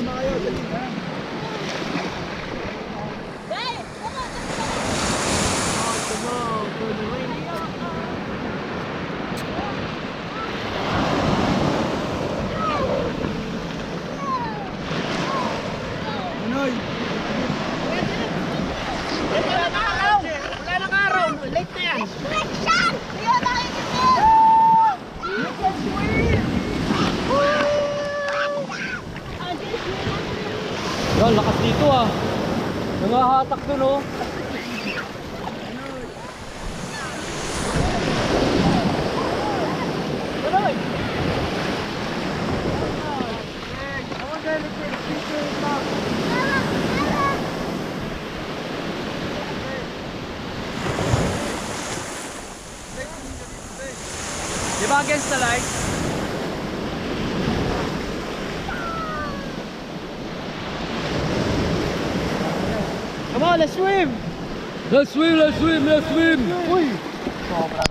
Sama kayo, dali. Manoy! Wala nang araw! Wala nang araw! Late na yan! Reflection! Yun ang You can swim! Yan, lakas dito ah. Nangahatak dun oh. Di ba against the light? Come on, let's swim! Let's swim, let's swim, let's swim! Uy!